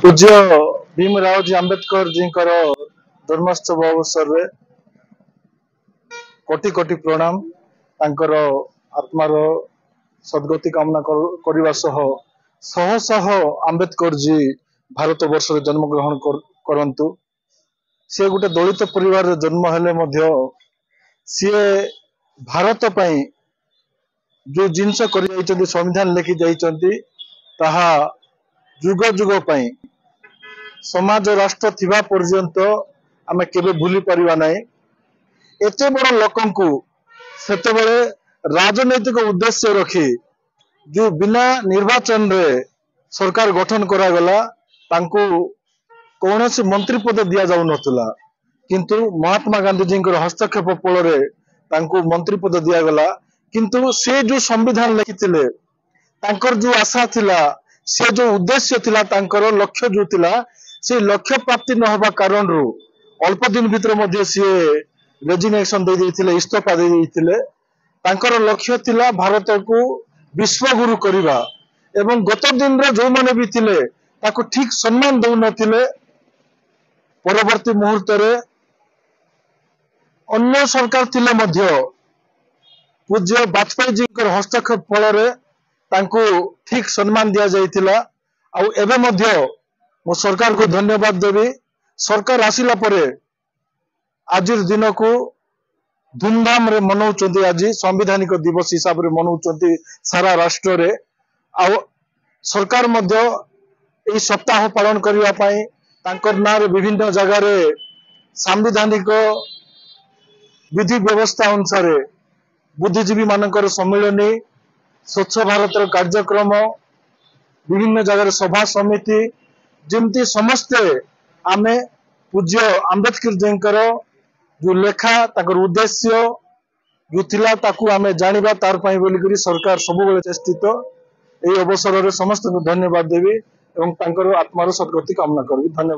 पूज्य भीमराव जी आंबेडकर जी जन्मोत्सव अवसर में कोटि कोटि प्रणाम तांकर आत्मार सद्गति कामना करने शह शह आंबेडकर जी भारत वर्ष जन्म ग्रहण करंतु सी गोटे दलित परिवार जन्म हेले सी भारत पई जो जिनस कर संविधान लिखि जाइछंती ताहा जुग जुग पई समाज राष्ट्र थिबा पर्यंत आमे केबे भूली परिबा नाही। एते बड़ लोकंकु सेतेबेले राजनैतिक उद्देश्य रखी जो बिना निर्वाचन रे सरकार गठन करा गला तांको कौनसी मंत्री पद दिया जाउ नथुला किंतु महात्मा गांधी जी हस्तक्षेप फल मंत्री पद दिया गला किंतु से जो संविधान लिखिथिले तांकर जो आशा थिला से जो उद्देश्य थिला तांकर लक्ष्य जो थिला से लक्ष्य प्राप्ति न होबा कारण रु अल्प दिन भितर मध्ये से रेजिग्नेशन दे देथिले इस्तीफा दे देथिले। तांकर लक्ष्य थिला भारत को विश्वगुरु करिबा एवं गत दिन रे जो माने भी थिले ताको ठीक सम्मान दउ नथिले। परवर्ती मुहूर्त रे अन्य सरकार थिले मध्ये पूज्य वाजपेयी जी हस्तक्षेप फल तांको ठीक सम्मान दिया जाइथिला। आउ एबे मध्ये मो सरकार को धन्यवाद देवी। सरकार आसिला परे आज दिन को धूमधाम रे मनाउचंती आज संवैधानिक दिवस हिसाब रे मनाउचंती सारा राष्ट्र रे। आउ सरकार मध्ये एई सप्ताह पालन करिवा पई तांकर नाम रे विभिन्न जगह रे संवैधानिक विधि व्यवस्था अनुसार बुद्धिजीवी मानकर सम्मेलनी स्वच्छ भारत कार्यक्रम विभिन्न जगह सभा समिति जमती समस्ते आमे पूज्य आंबेडकर जी जो लेखा ताकर उद्देश्य जो थिला ताकू आमे जानिबा तार पई बोली करी सरकार सब बेले चेष्टित। एई अवसर रे समस्त को धन्यवाद देवी एवं तांकर आत्मार सद्गति कामना करबी। धन्यवाद।